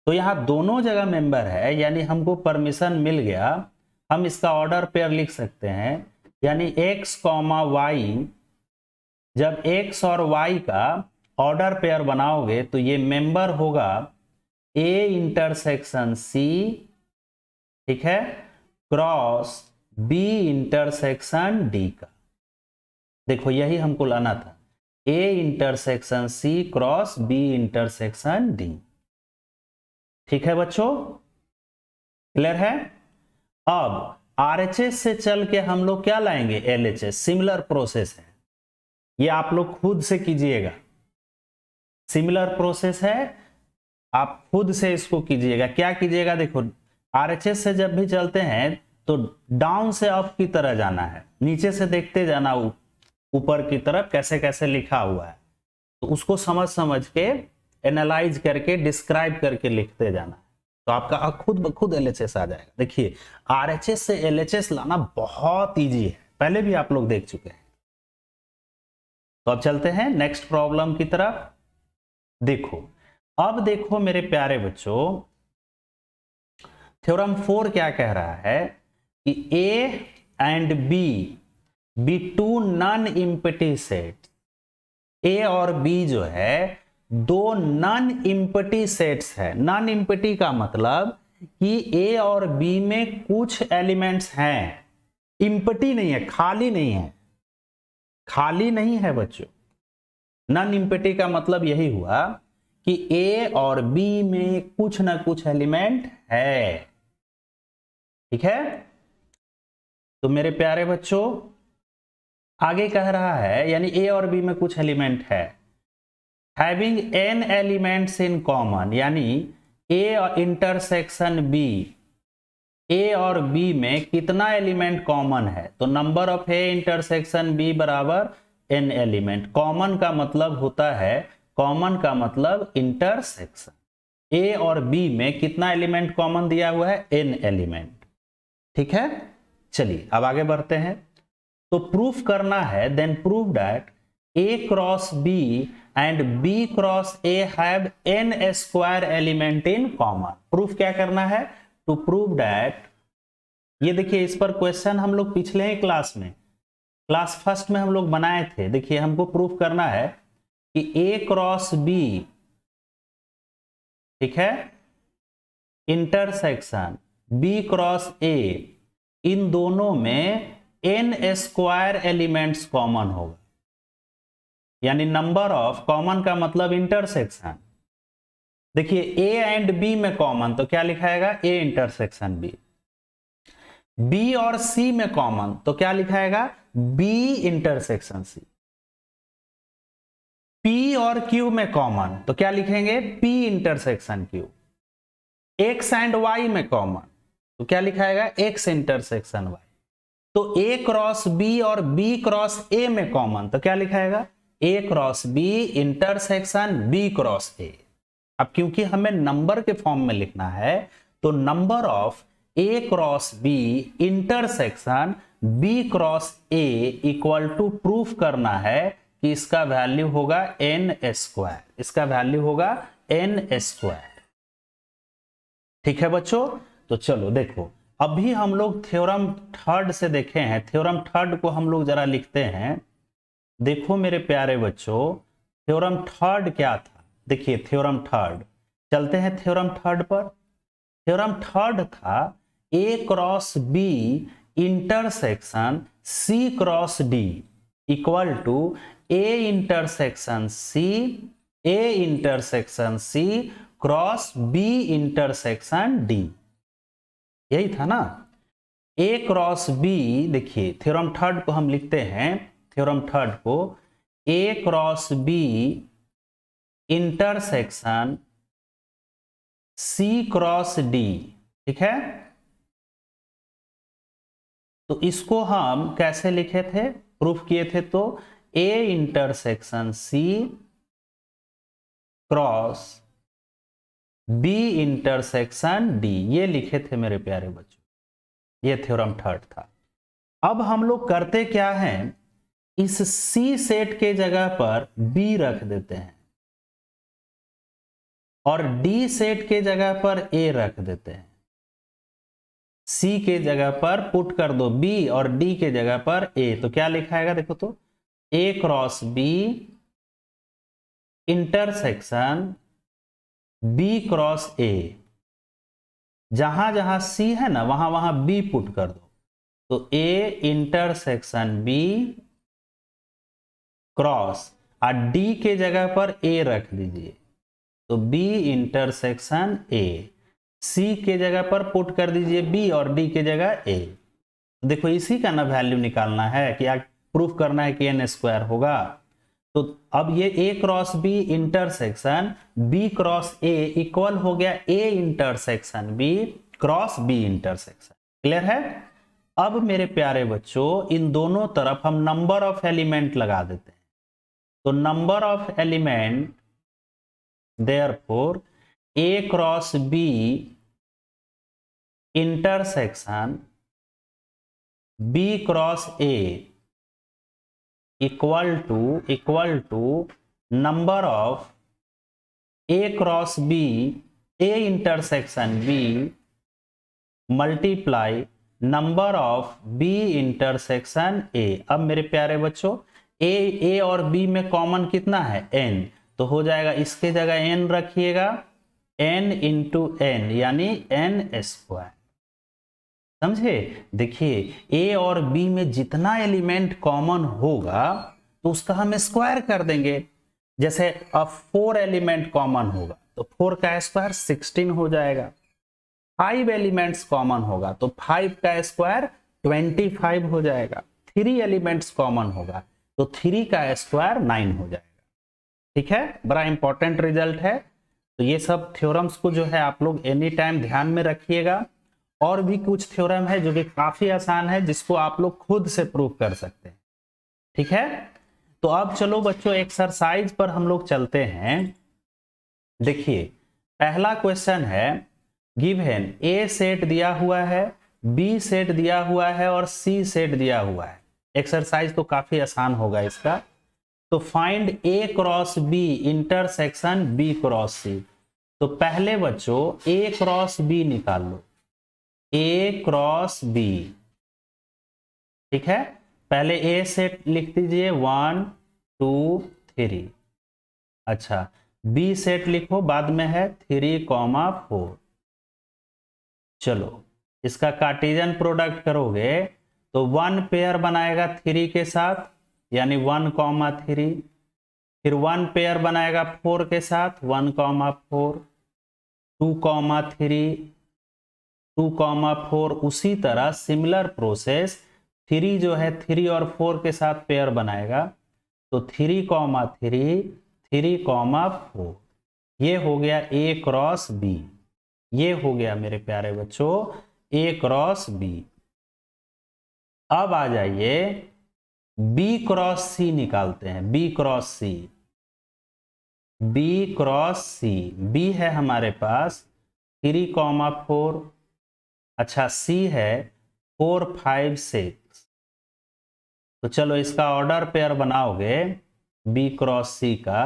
तो यहां दोनों जगह मेंबर है, यानी हमको परमिशन मिल गया, हम इसका ऑर्डर पेयर लिख सकते हैं, यानी x कॉमा वाई, जब x और y का ऑर्डर पेयर बनाओगे तो ये मेंबर होगा a इंटरसेक्शन c ठीक है, क्रॉस बी इंटरसेक्शन डी का। देखो यही हमको लाना था, A intersection C cross B intersection D. ठीक है बच्चों, क्लियर है। अब आरएचएस से चल के हम लोग क्या लाएंगे, एलएचएस। सिमिलर प्रोसेस है, ये आप लोग खुद से कीजिएगा, सिमिलर प्रोसेस है, आप खुद से इसको कीजिएगा। क्या कीजिएगा, देखो आरएचएस से जब भी चलते हैं तो डाउन से अप की तरह जाना है, नीचे से देखते जाना ऊपर की तरफ कैसे कैसे लिखा हुआ है, तो उसको समझ समझ के एनालाइज करके डिस्क्राइब करके लिखते जाना, तो आपका खुद ब खुद एलएचएस आ जाएगा। देखिए आरएचएस से एलएचएस लाना बहुत इजी है, पहले भी आप लोग देख चुके हैं। तो अब चलते हैं नेक्स्ट प्रॉब्लम की तरफ। देखो अब देखो मेरे प्यारे बच्चों, थ्योरम 4 क्या कह रहा है कि A and B be two non empty set. A और बी जो है दो नॉन इम्पटी सेट्स है। नॉन इम्पटी का मतलब कि ए और बी में कुछ एलिमेंट्स हैं, इम्पटी नहीं है, खाली नहीं है, खाली नहीं है बच्चों। नॉन इम्पटी का मतलब यही हुआ कि ए और बी में कुछ ना कुछ एलिमेंट है। ठीक है, तो मेरे प्यारे बच्चों आगे कह रहा है, यानी ए और बी में कुछ एलिमेंट है, having n elements in common, यानी ए इंटरसेक्शन बी, ए और बी में कितना एलिमेंट कॉमन है, तो number of A intersection B बराबर n एलिमेंट। कॉमन का मतलब होता है, कॉमन का मतलब इंटरसेक्शन, ए और बी में कितना एलिमेंट कॉमन दिया हुआ है, n एलिमेंट। ठीक है, चलिए अब आगे बढ़ते हैं। तो प्रूफ करना है, then prove that A cross B and B cross A have n square element in common. Proof क्या करना है, टू प्रूव दैट, ये देखिए इस पर क्वेश्चन हम लोग पिछले ही क्लास में, क्लास फर्स्ट में हम लोग बनाए थे। देखिए हमको प्रूफ करना है कि ए क्रॉस बी, ठीक है, इंटरसेक्शन बी क्रॉस ए, इन दोनों में n स्क्वायर एलिमेंट्स कॉमन होगा, यानी नंबर ऑफ, कॉमन का मतलब इंटरसेक्शन। देखिए ए एंड बी में कॉमन, तो क्या लिखाएगा, ए इंटरसेक्शन बी। बी और सी में कॉमन, तो क्या लिखाएगा, बी इंटरसेक्शन सी। पी और क्यू में कॉमन, तो क्या लिखेंगे, P intersection Q. X and Y में कॉमन, तो क्या लिखाएगा, एक्स इंटरसेक्शन वाई। तो ए क्रॉस बी और बी क्रॉस ए में कॉमन, तो क्या लिखाएगा, A cross B intersection B cross A. अब क्योंकि हमें नंबर के फॉर्म में लिखना है, तो number of A cross B intersection B cross A equal to proof करना है कि इसका वैल्यू होगा n स्क्वायर, इसका वैल्यू होगा n स्क्वायर। ठीक है बच्चों, तो चलो देखो अभी हम लोग थ्योरम थर्ड से देखे हैं, थ्योरम थर्ड को हम लोग जरा लिखते हैं। देखो मेरे प्यारे बच्चों थ्योरम थर्ड क्या था, देखिए थ्योरम थर्ड, चलते हैं थ्योरम थर्ड पर। थ्योरम थर्ड था A cross B intersection C cross D equal to A intersection C, A intersection C cross B intersection D. यही था ना, ए क्रॉस बी। देखिए थ्योरम थर्ड को हम लिखते हैं, थ्योरम थर्ड को A cross B intersection C cross D. ठीक है, तो इसको हम कैसे लिखे थे, प्रूफ किए थे, तो A intersection C cross B intersection D, ये लिखे थे मेरे प्यारे बच्चों, ये थ्योरम थर्ड था। अब हम लोग करते क्या हैं, इस सी सेट के जगह पर बी रख देते हैं और डी सेट के जगह पर ए रख देते हैं। सी के जगह पर पुट कर दो बी और डी के जगह पर ए, तो क्या लिखाएगा, देखो तो A cross B intersection B cross A, जहां जहां सी है ना वहां वहां बी पुट कर दो। तो ए इंटरसेक्शन बी क्रॉस, और डी के जगह पर ए रख दीजिए, तो बी इंटरसेक्शन ए। सी के जगह पर पुट कर दीजिए बी और डी के जगह ए। देखो इसी का ना वैल्यू निकालना है कि प्रूफ करना है कि एन स्क्वायर होगा। तो अब ये A cross B intersection B cross A equal हो गया A intersection B cross B intersection. Clear है? अब मेरे प्यारे बच्चों इन दोनों तरफ हम नंबर ऑफ एलिमेंट लगा देते हैं। तो number of element therefore A cross B intersection B cross A equal to number of A cross B A intersection B multiply number of B intersection A. अब मेरे प्यारे बच्चों ए और बी में कॉमन कितना है n, तो हो जाएगा इसके जगह n रखिएगा, n इंटू एन यानी n स्क्वायर। समझे? देखिए ए और बी में जितना एलिमेंट कॉमन होगा तो उसका हम स्क्वायर कर देंगे। जैसे अब 4 एलिमेंट कॉमन होगा तो 4 का स्क्वायर 16 हो जाएगा। 5 एलिमेंट्स कॉमन होगा तो 5 का स्क्वायर 25 हो जाएगा। 3 एलिमेंट्स कॉमन होगा तो 3 का स्क्वायर 9 हो जाएगा। ठीक है, बड़ा इंपॉर्टेंट रिजल्ट है। तो ये सब थ्योरम्स को जो है आप लोग एनी टाइम ध्यान में रखिएगा। और भी कुछ थ्योरम है जो कि काफी आसान है, जिसको आप लोग खुद से प्रूव कर सकते हैं। ठीक है, तो अब चलो बच्चों एक्सरसाइज पर हम लोग चलते हैं। देखिए पहला क्वेश्चन है, गिवन ए सेट दिया हुआ है, बी सेट दिया हुआ है और सी सेट दिया हुआ है। एक्सरसाइज तो काफी आसान होगा इसका। तो find A cross B intersection B cross C. तो पहले बच्चों ए क्रॉस बी निकाल लो, ए क्रॉस बी। ठीक है, पहले ए सेट लिख दीजिए 1 2 3। अच्छा बी सेट लिखो, बाद में है 3,4। चलो इसका कार्टेशियन प्रोडक्ट करोगे तो 1 पेयर बनाएगा 3 के साथ यानी 1,3, फिर 1 पेयर बनाएगा 4 के साथ 1,4, 2,3, 2,4। उसी तरह सिमिलर प्रोसेस 3 जो है 3 और 4 के साथ पेयर बनाएगा तो 3,3, 3,4। ये हो गया ए क्रॉस बी। ये हो गया मेरे प्यारे बच्चों ए क्रॉस बी। अब आ जाइए बी क्रॉस सी निकालते हैं। बी क्रॉस सी, बी क्रॉस सी, बी है हमारे पास 3,4। अच्छा सी है 4 5 6। तो चलो इसका ऑर्डर पेयर बनाओगे बी क्रॉस सी का,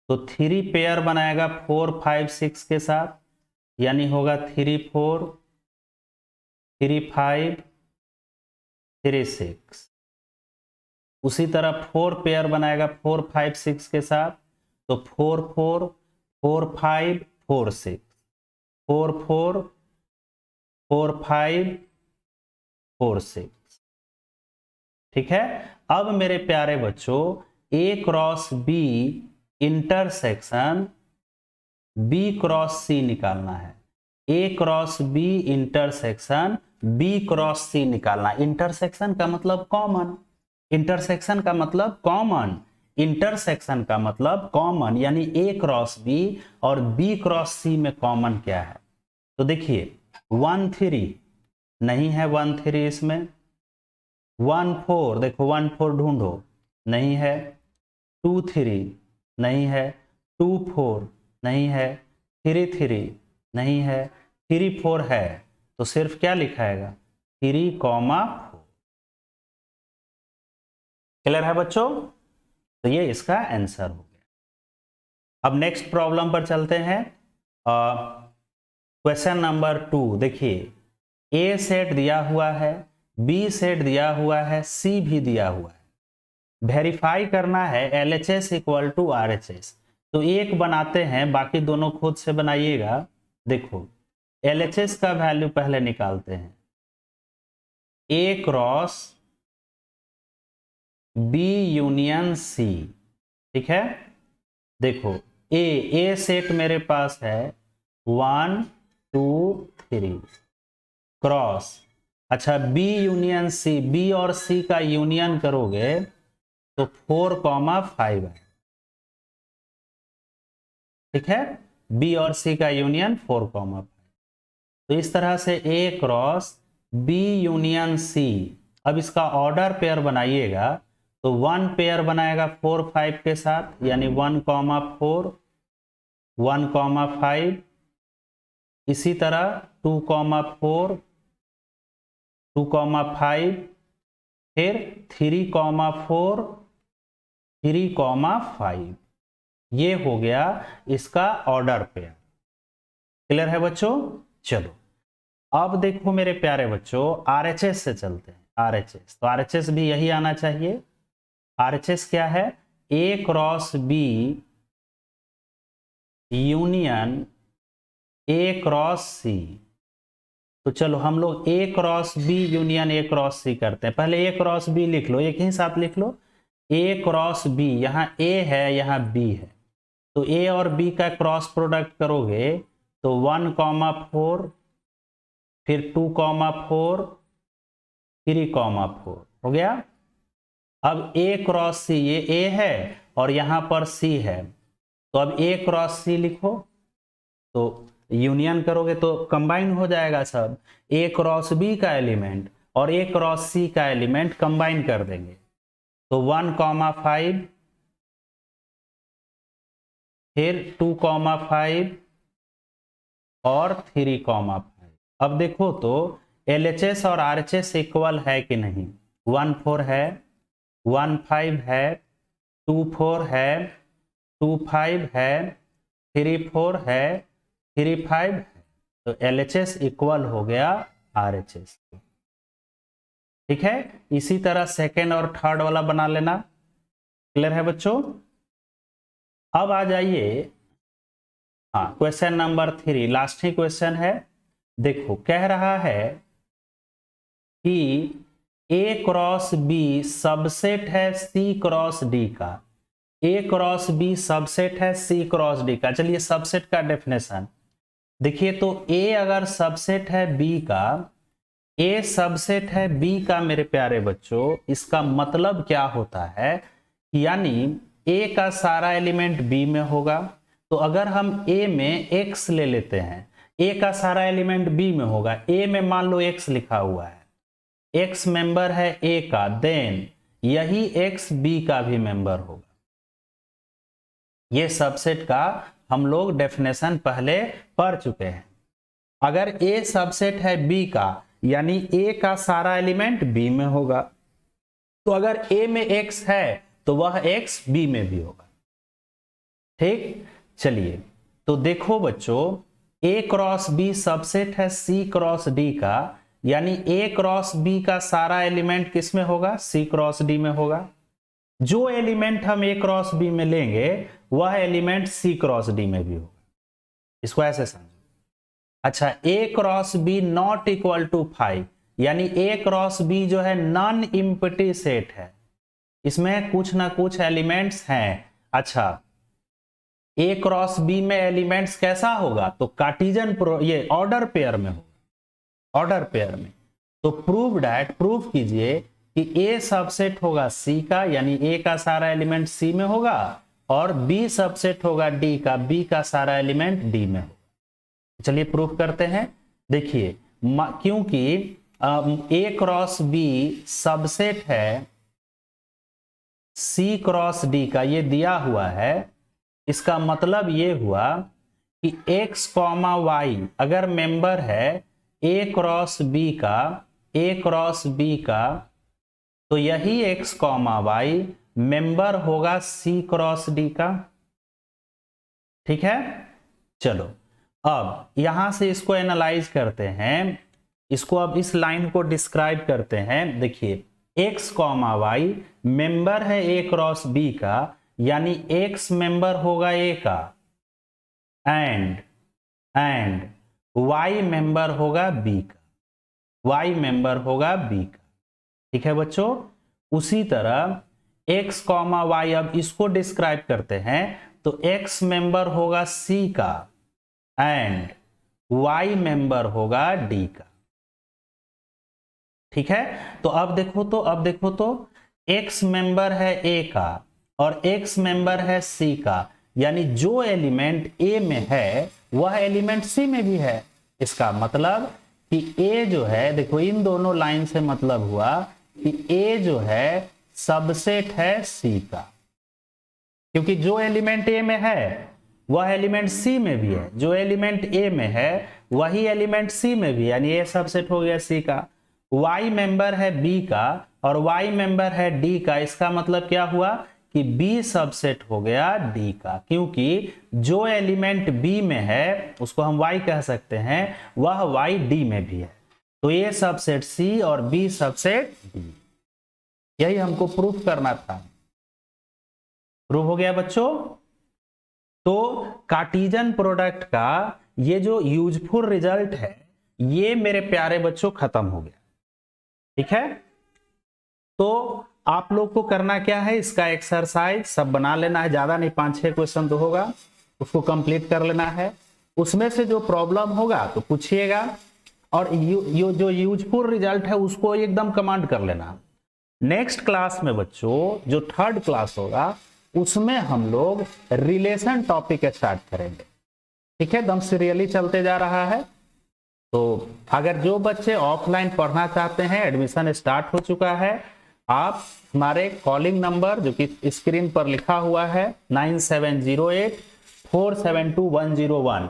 तो 3 पेयर बनाएगा 4 5 6 के साथ यानी होगा 3 4 3 5 3 6। उसी तरह 4 पेयर बनाएगा 4 5 6 के साथ तो 4 4 4 5 4 6, 4 4 4 5 4 6। ठीक है, अब मेरे प्यारे बच्चों A cross B intersection B cross C निकालना है। A cross B intersection B cross C निकालना। इंटरसेक्शन का मतलब कॉमन, इंटरसेक्शन का मतलब कॉमन, इंटरसेक्शन का मतलब कॉमन, यानी ए क्रॉस बी और बी क्रॉस सी में कॉमन क्या है। तो देखिए 1 3 नहीं है, 1 3 इसमें। 1 4 देखो 1 4 ढूंढो, नहीं है। 2 3 नहीं है, 2 4 नहीं है, 3 3 नहीं है, 3 4 है। तो सिर्फ क्या लिखाएगा 3,4। क्लियर है बच्चों? तो ये इसका आंसर हो गया। अब नेक्स्ट प्रॉब्लम पर चलते हैं। क्वेश्चन नंबर 2 देखिए, ए सेट दिया हुआ है, बी सेट दिया हुआ है, सी भी दिया हुआ है। वेरीफाई करना है LHS इक्वल टू RHS। तो एक बनाते हैं, बाकी दोनों खुद से बनाइएगा। देखो LHS का वैल्यू पहले निकालते हैं। A cross B union C, ठीक है। देखो ए सेट मेरे पास है 1 2 3 क्रॉस, अच्छा B यूनियन C, B और C का यूनियन करोगे तो 4,5 है, ठीक है। B और C का यूनियन 4,5, तो इस तरह से A cross B union C। अब इसका ऑर्डर पेयर बनाइएगा तो 1 पेयर बनाएगा 4 5 के साथ, यानी 1,4 1,5, इसी तरह 2,4 2,5, फिर 3,4 3,5। ये हो गया इसका ऑर्डर पेयर। क्लियर है बच्चों? चलो अब देखो मेरे प्यारे बच्चों, RHS से चलते हैं। RHS, तो RHS भी यही आना चाहिए। RHS क्या है? A cross B union A cross C। तो चलो हम लोग A cross B union A cross C करते हैं। पहले A क्रॉस B लिख लो, एक ही साथ लिख लो। A क्रॉस B, यहाँ A है यहाँ B है, तो A और B का क्रॉस प्रोडक्ट करोगे तो 1,4, फिर 2,4 3,4 हो गया। अब A क्रॉस C, ये A है और यहां पर C है, तो अब A क्रॉस C लिखो, तो यूनियन करोगे तो कंबाइन हो जाएगा सब। A क्रॉस B का एलिमेंट और A क्रॉस C का एलिमेंट कंबाइन कर देंगे, तो 1,5, फिर 2,5 और 3,5। अब देखो तो LHS और RHS इक्वल है कि नहीं। 1 4 है, 1 5 है, 2 4 है, 2 5 है, 3 4 है, 3 5 है, तो LHS इक्वल हो गया RHS। ठीक है, इसी तरह सेकेंड और थर्ड वाला बना लेना। क्लियर है बच्चों? अब आ जाइए, हाँ, क्वेश्चन नंबर 3, लास्ट ही क्वेश्चन है। देखो कह रहा है कि A क्रॉस B सबसेट है C क्रॉस D का। A क्रॉस B सबसेट है C क्रॉस D का। चलिए सबसेट का डेफिनेशन देखिए, तो A अगर सबसेट है B का, A सबसेट है B का मेरे प्यारे बच्चों, इसका मतलब क्या होता है, यानी A का सारा एलिमेंट B में होगा। तो अगर हम A में X ले लेते हैं, A का सारा एलिमेंट B में होगा, A में मान लो X लिखा हुआ है, X मेंबर है A का, देन यही X B का भी मेंबर होगा। ये सबसेट का हम लोग डेफिनेशन पहले पढ़ चुके हैं। अगर A सबसेट है B का, यानी A का सारा एलिमेंट B में होगा, तो अगर A में X है तो वह X B में भी होगा। ठीक, चलिए तो देखो बच्चों, A क्रॉस B सबसेट है C क्रॉस D का, यानी A क्रॉस B का सारा एलिमेंट किस में होगा? C क्रॉस D में होगा। जो एलिमेंट हम A क्रॉस B में लेंगे वह एलिमेंट C क्रॉस D में भी होगा। इसको ऐसे समझो। अच्छा, A cross B not equal to 5, यानी A क्रॉस B जो है नॉन इम्पटी सेट है, इसमें कुछ ना कुछ एलिमेंट्स हैं। अच्छा, A क्रॉस B में एलिमेंट्स कैसा होगा? तो कार्टेशियन ये ऑर्डर पेयर में होगा, ऑर्डर पेयर में। तो प्रूव दैट, प्रूव कीजिए कि A सबसेट होगा C का, यानी A का सारा एलिमेंट C में होगा, और B सबसेट होगा D का, B का सारा एलिमेंट D में होगा। चलिए प्रूफ करते हैं। देखिए, क्योंकि A क्रॉस B सबसेट है C क्रॉस D का, ये दिया हुआ है, इसका मतलब ये हुआ कि X, Y अगर मेंबर है A क्रॉस B का, A क्रॉस B का, तो यही X, Y मेंबर होगा C क्रॉस D का। ठीक है, चलो अब यहां से इसको एनालाइज करते हैं, इसको अब इस लाइन को डिस्क्राइब करते हैं। देखिए, X, Y मेंबर है A क्रॉस B का, यानी X मेंबर होगा A का, एंड y मेंबर होगा b का, y मेंबर होगा b का। ठीक है बच्चों, उसी तरह x, y, अब इसको डिस्क्राइब करते हैं तो x मेंबर होगा c का एंड y मेंबर होगा d का। ठीक है, तो अब देखो तो x मेंबर है a का और x मेंबर है c का, यानी जो एलिमेंट a में है वह एलिमेंट c में भी है। इसका मतलब कि a जो है, देखो इन दोनों लाइन से मतलब हुआ कि a जो है सबसेट है c का, क्योंकि जो एलिमेंट a में है वह एलिमेंट c में भी है, जो एलिमेंट a में है वही एलिमेंट c में भी, यानी a सबसेट हो गया c का। y मेंबर है b का और y मेंबर है d का, इसका मतलब क्या हुआ कि b सबसेट हो गया d का, क्योंकि जो एलिमेंट b में है उसको हम y कह सकते हैं, वह y d में भी है। तो a सबसेट c और b सबसेट d, यही हमको प्रूफ करना था। प्रूफ हो गया बच्चों। तो कार्टेशियन प्रोडक्ट का ये जो यूजफुल रिजल्ट है ये मेरे प्यारे बच्चों खत्म हो गया। ठीक है, तो आप लोग को करना क्या है, इसका एक्सरसाइज सब बना लेना है, ज्यादा नहीं 5-6 क्वेश्चन तो होगा, उसको कंप्लीट कर लेना है। उसमें से जो प्रॉब्लम होगा तो पूछिएगा, और जो यूजफुल रिजल्ट है उसको एकदम कमांड कर लेना। नेक्स्ट क्लास में बच्चों जो 3rd क्लास होगा उसमें हम लोग रिलेशन टॉपिक स्टार्ट करेंगे। ठीक है, एकदम सीरियली चलते जा रहा है। तो अगर जो बच्चे ऑफलाइन पढ़ना चाहते हैं, एडमिशन स्टार्ट हो चुका है, आप हमारे कॉलिंग नंबर जो कि स्क्रीन पर लिखा हुआ है 9708472101,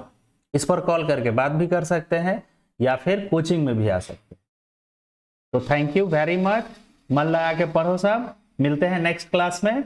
इस पर कॉल करके बात भी कर सकते हैं या फिर कोचिंग में भी आ सकते हैं। तो थैंक यू वेरी मच, मन लगा के पढ़ो सब, मिलते हैं नेक्स्ट क्लास में।